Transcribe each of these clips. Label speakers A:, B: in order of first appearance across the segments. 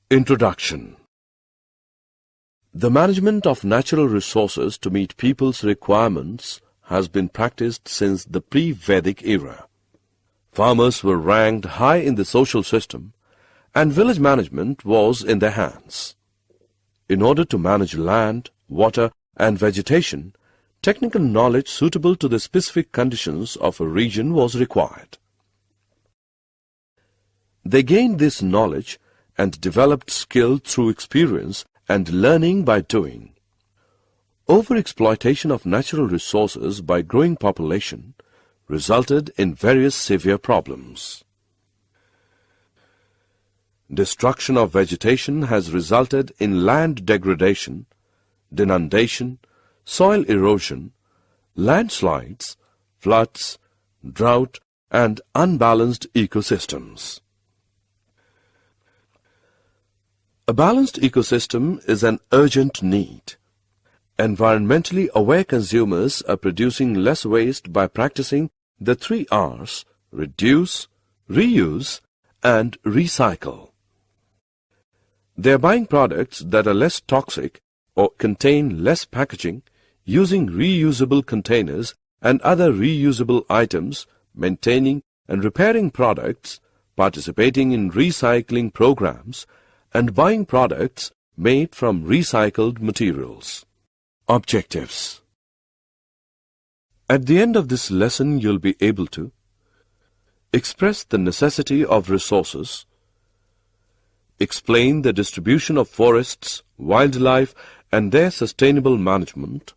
A: Introduction. The management of natural resources to meet people's requirements has been practiced since the pre-Vedic era. Farmers were ranked high in the social system, and village management was in their hands. In order to manage land, water, and vegetation, technical knowledge suitable to the specific conditions of a region was required. They gained this knowledge and developed skill through experience and learning by doing. Overexploitation of natural resources by growing population resulted in various severe problems. Destruction of vegetation has resulted in land degradation, denudation, soil erosion, landslides, floods, drought, and unbalanced ecosystems. A balanced ecosystem is an urgent need. Environmentally aware consumers are producing less waste by practicing the 3 R's: reduce, reuse, and recycle. They are buying products that are less toxic or contain less packaging, using reusable containers and other reusable items, maintaining and repairing products, participating in recycling programs, and buying products made from recycled materials. Objectives. At the end of this lesson, you'll be able to express the necessity of resources, explain the distribution of forests, wildlife, and their sustainable management,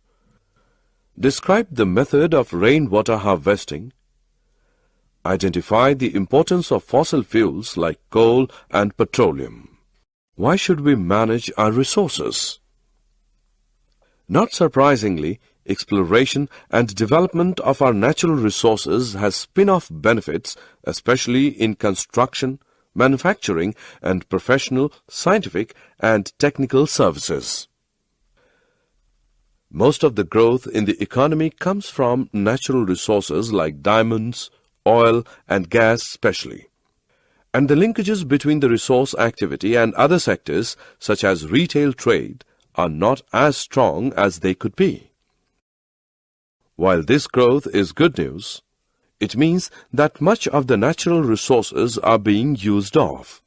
A: describe the method of rainwater harvesting, identify the importance of fossil fuels like coal and petroleum. Why should we manage our resources? Not surprisingly, exploration and development of our natural resources has spin-off benefits, especially in construction, manufacturing, and professional, scientific, and technical services. Most of the growth in the economy comes from natural resources like diamonds, oil, and gas especially. And the linkages between the resource activity and other sectors, such as retail trade, are not as strong as they could be. While this growth is good news, it means that much of the natural resources are being used off.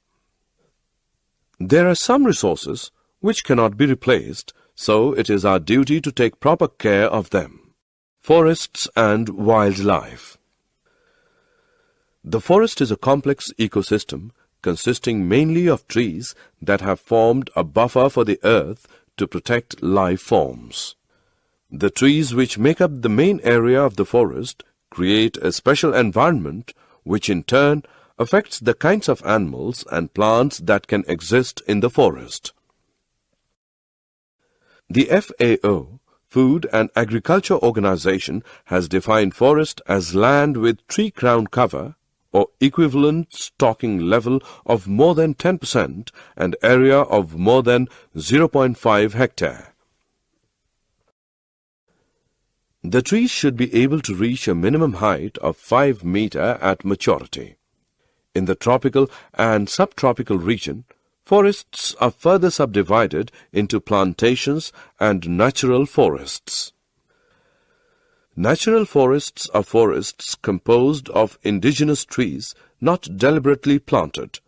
A: There are some resources which cannot be replaced, so it is our duty to take proper care of them. Forests and wildlife. The forest is a complex ecosystem consisting mainly of trees that have formed a buffer for the earth to protect life forms. The trees which make up the main area of the forest create a special environment which in turn affects the kinds of animals and plants that can exist in the forest. The FAO, Food and Agriculture Organization, has defined forest as land with tree crown cover or equivalent stocking level of more than 10% and area of more than 0.5 hectare. The trees should be able to reach a minimum height of 5 meters at maturity. In the tropical and subtropical region, forests are further subdivided into plantations and natural forests. Natural forests are forests composed of indigenous trees not deliberately planted.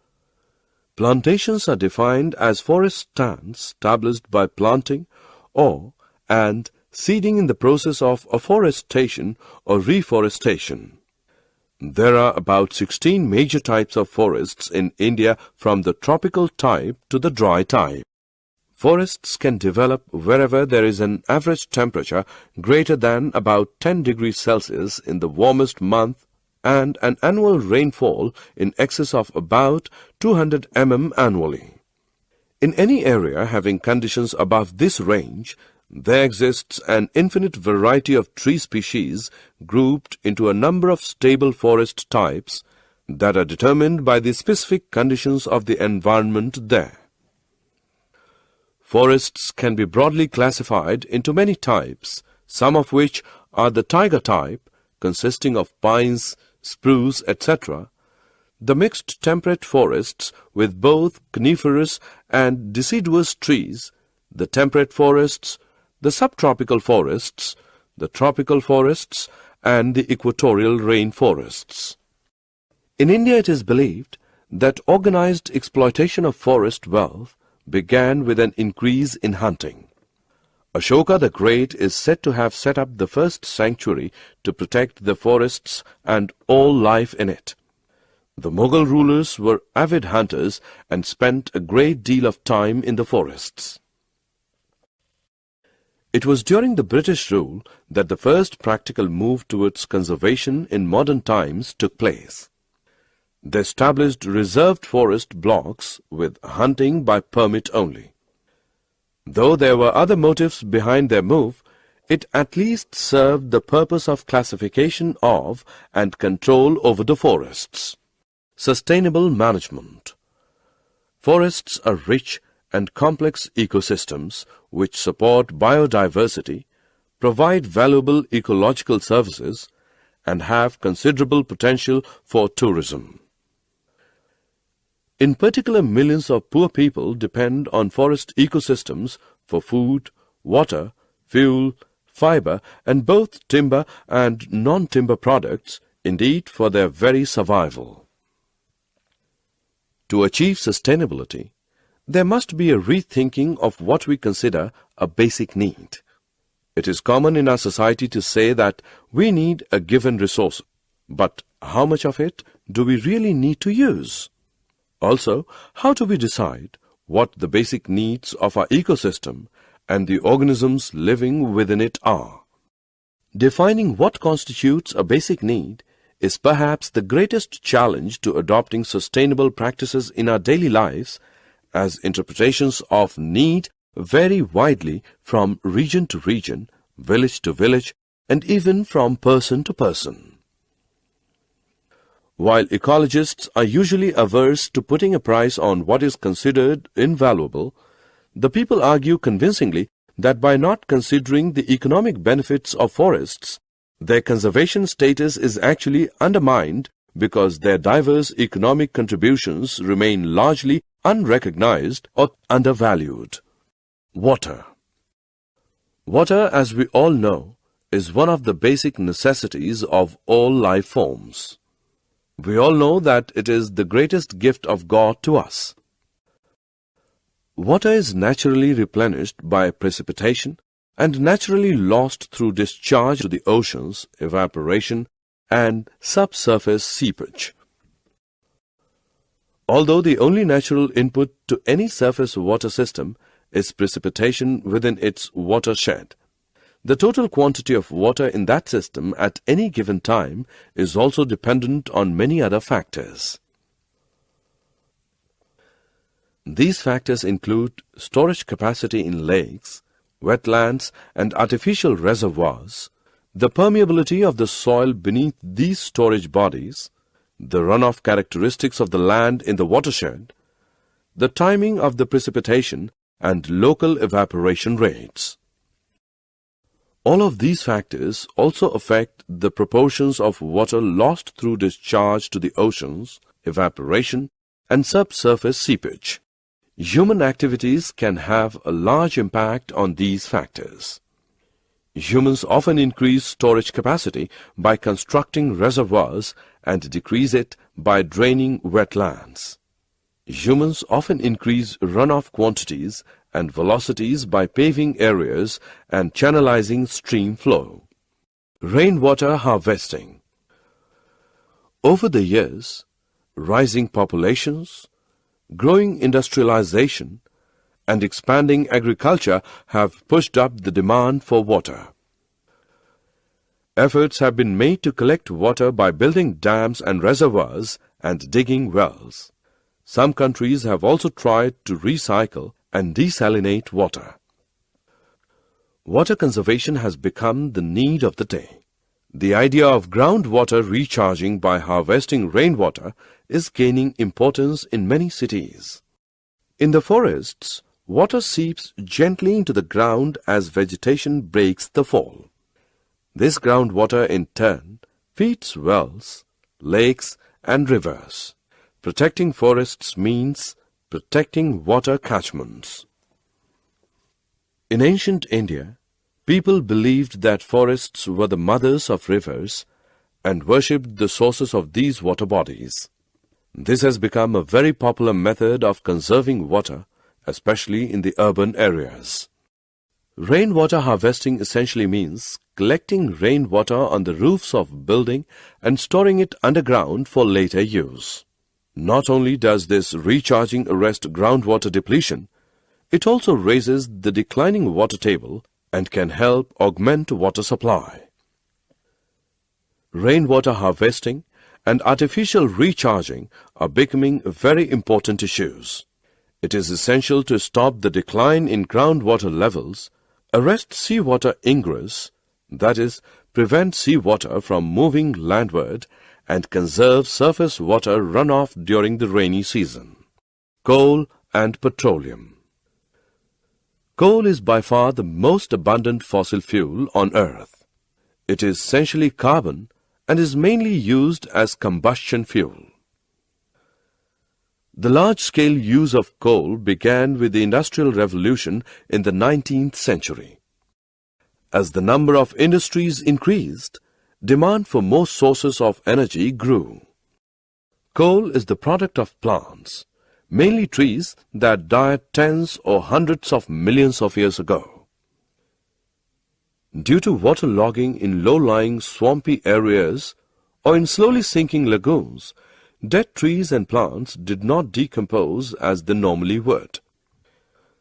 A: Plantations are defined as forest stands established by planting and seeding in the process of afforestation or reforestation. There are about 16 major types of forests in India, from the tropical type to the dry type. Forests can develop wherever there is an average temperature greater than about 10 degrees Celsius in the warmest month and an annual rainfall in excess of about 200 mm annually. In any area having conditions above this range, there exists an infinite variety of tree species grouped into a number of stable forest types that are determined by the specific conditions of the environment there. Forests can be broadly classified into many types, some of which are the taiga type, consisting of pines, spruce, etc., the mixed temperate forests with both coniferous and deciduous trees, the temperate forests, the subtropical forests, the tropical forests, and the equatorial rainforests. In India, it is believed that organized exploitation of forest wealth began with an increase in hunting. Ashoka the Great is said to have set up the first sanctuary to protect the forests and all life in it. The Mughal rulers were avid hunters and spent a great deal of time in the forests. It was during the British rule that the first practical move towards conservation in modern times took place. They established reserved forest blocks with hunting by permit only. Though there were other motives behind their move, it at least served the purpose of classification of and control over the forests. Sustainable management. Forests are rich and complex ecosystems which support biodiversity, provide valuable ecological services, and have considerable potential for tourism. In particular, millions of poor people depend on forest ecosystems for food, water, fuel, fiber, and both timber and non-timber products, indeed for their very survival. To achieve sustainability, there must be a rethinking of what we consider a basic need. It is common in our society to say that we need a given resource, but how much of it do we really need to use? Also, how do we decide what the basic needs of our ecosystem and the organisms living within it are? Defining what constitutes a basic need is perhaps the greatest challenge to adopting sustainable practices in our daily lives, as interpretations of need vary widely from region to region, village to village, and even from person to person. While ecologists are usually averse to putting a price on what is considered invaluable, the people argue convincingly that by not considering the economic benefits of forests, their conservation status is actually undermined because their diverse economic contributions remain largely unrecognized or undervalued. Water. Water, as we all know, is one of the basic necessities of all life forms. We all know that it is the greatest gift of God to us. Water is naturally replenished by precipitation and naturally lost through discharge to the oceans, evaporation, and subsurface seepage. Although the only natural input to any surface water system is precipitation within its watershed, the total quantity of water in that system at any given time is also dependent on many other factors. These factors include storage capacity in lakes, wetlands, and artificial reservoirs, the permeability of the soil beneath these storage bodies, the runoff characteristics of the land in the watershed, the timing of the precipitation, and local evaporation rates. All of these factors also affect the proportions of water lost through discharge to the oceans, evaporation, and subsurface seepage. Human activities can have a large impact on these factors. Humans often increase storage capacity by constructing reservoirs and decrease it by draining wetlands. Humans often increase runoff quantities and velocities by paving areas and channelizing stream flow. Rainwater harvesting. Over the years, rising populations, growing industrialization, and expanding agriculture have pushed up the demand for water. Efforts have been made to collect water by building dams and reservoirs and digging wells. Some countries have also tried to recycle and desalinate water. Water conservation has become the need of the day. The idea of groundwater recharging by harvesting rainwater is gaining importance in many cities. In the forests, water seeps gently into the ground as vegetation breaks the fall. This groundwater in turn feeds wells, lakes, and rivers. Protecting forests means protecting water catchments. In ancient India, people believed that forests were the mothers of rivers and worshipped the sources of these water bodies. This has become a very popular method of conserving water, especially in the urban areas. Rainwater harvesting essentially means collecting rainwater on the roofs of building and storing it underground for later use. Not only does this recharging arrest groundwater depletion, it also raises the declining water table and can help augment water supply. Rainwater harvesting and artificial recharging are becoming very important issues. It is essential to stop the decline in groundwater levels, arrest seawater ingress, that is, prevent seawater from moving landward, and conserve surface water runoff during the rainy season. Coal and petroleum. Coal is by far the most abundant fossil fuel on Earth. It is essentially carbon and is mainly used as combustion fuel. The large-scale use of coal began with the Industrial Revolution in the 19th century. As the number of industries increased, demand for more sources of energy grew. Coal is the product of plants, mainly trees that died tens or hundreds of millions of years ago. Due to waterlogging in low-lying swampy areas or in slowly sinking lagoons, dead trees and plants did not decompose as they normally would.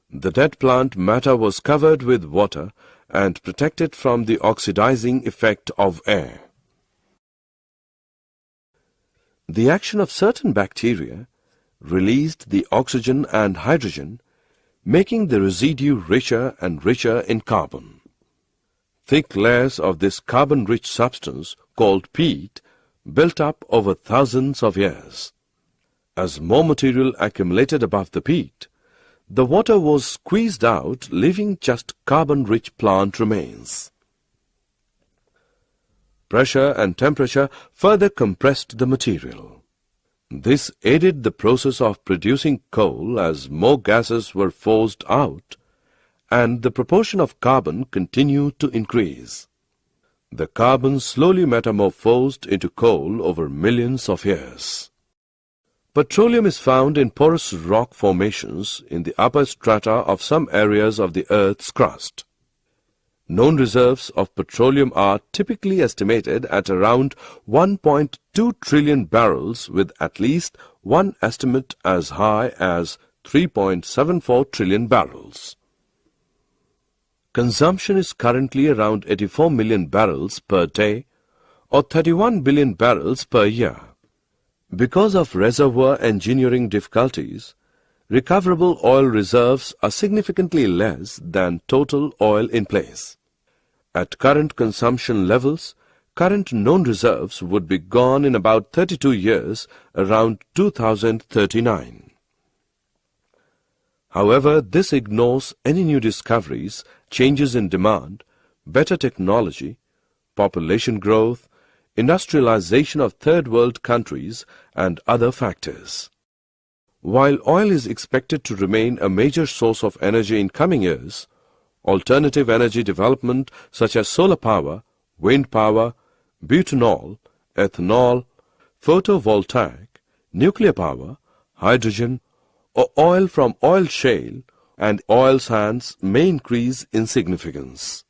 A: The dead plant matter was covered with water and protected from the oxidizing effect of air. The action of certain bacteria released the oxygen and hydrogen, making the residue richer and richer in carbon. Thick layers of this carbon-rich substance, called peat, built up over thousands of years. As more material accumulated above the peat, the water was squeezed out, leaving just carbon-rich plant remains. Pressure and temperature further compressed the material. This aided the process of producing coal as more gases were forced out, and the proportion of carbon continued to increase. The carbon slowly metamorphosed into coal over millions of years. Petroleum is found in porous rock formations in the upper strata of some areas of the Earth's crust. Known reserves of petroleum are typically estimated at around 1.2 trillion barrels, with at least one estimate as high as 3.74 trillion barrels. Consumption is currently around 84 million barrels per day, or 31 billion barrels per year. Because of reservoir engineering difficulties, recoverable oil reserves are significantly less than total oil in place. At current consumption levels, current known reserves would be gone in about 32 years, around 2039. However, this ignores any new discoveries, changes in demand, better technology, population growth, industrialization of third world countries, and other factors. While oil is expected to remain a major source of energy in coming years, alternative energy development such as solar power, wind power, butanol, ethanol, photovoltaic, nuclear power, hydrogen, or oil from oil shale and oil sands may increase in significance.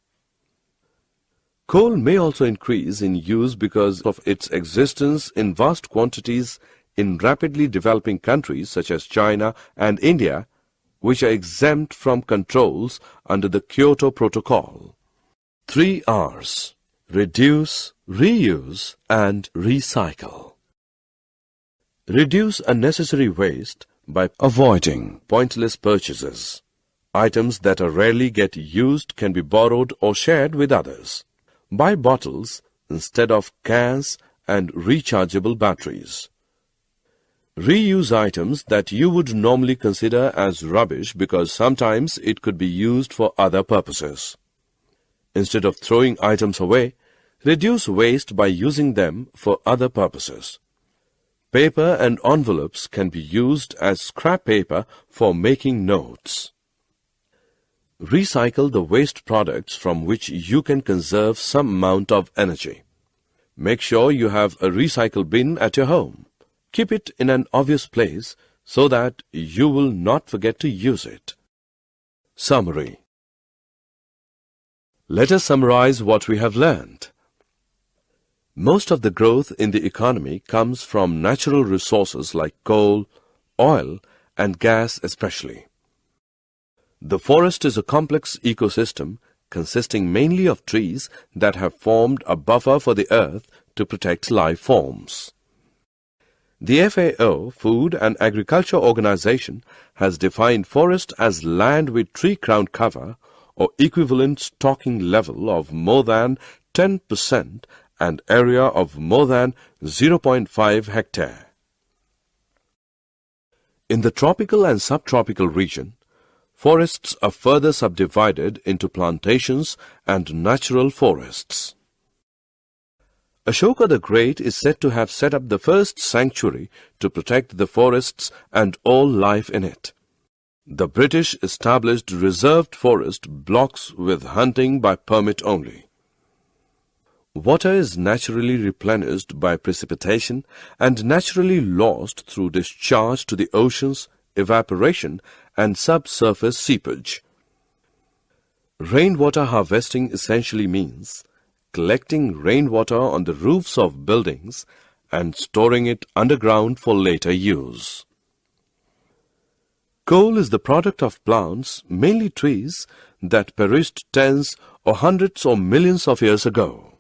A: Coal may also increase in use because of its existence in vast quantities in rapidly developing countries such as China and India, which are exempt from controls under the Kyoto Protocol. 3 R's: reduce, reuse, and recycle. Reduce unnecessary waste by avoiding pointless purchases. Items that are rarely get used can be borrowed or shared with others. Buy bottles instead of cans and rechargeable batteries. Reuse items that you would normally consider as rubbish because sometimes it could be used for other purposes. Instead of throwing items away, Reduce waste by using them for other purposes. Paper and envelopes can be used as scrap paper for making notes. Recycle the waste products from which you can conserve some amount of energy. Make sure you have a recycle bin at your home. Keep it in an obvious place so that you will not forget to use it. Summary. Let us summarize what we have learned. Most of the growth in the economy comes from natural resources like coal, oil, and gas especially. The forest is a complex ecosystem consisting mainly of trees that have formed a buffer for the earth to protect life forms. The FAO, Food and Agriculture Organization, has defined forest as land with tree crown cover or equivalent stocking level of more than 10% and area of more than 0.5 hectare. In the tropical and subtropical region, forests are further subdivided into plantations and natural forests. Ashoka the Great is said to have set up the first sanctuary to protect the forests and all life in it. The British established reserved forest blocks with hunting by permit only. Water is naturally replenished by precipitation and naturally lost through discharge to the oceans, evaporation, and subsurface seepage. Rainwater harvesting essentially means collecting rainwater on the roofs of buildings and storing it underground for later use. Coal is the product of plants, mainly trees, that perished tens or hundreds or millions of years ago.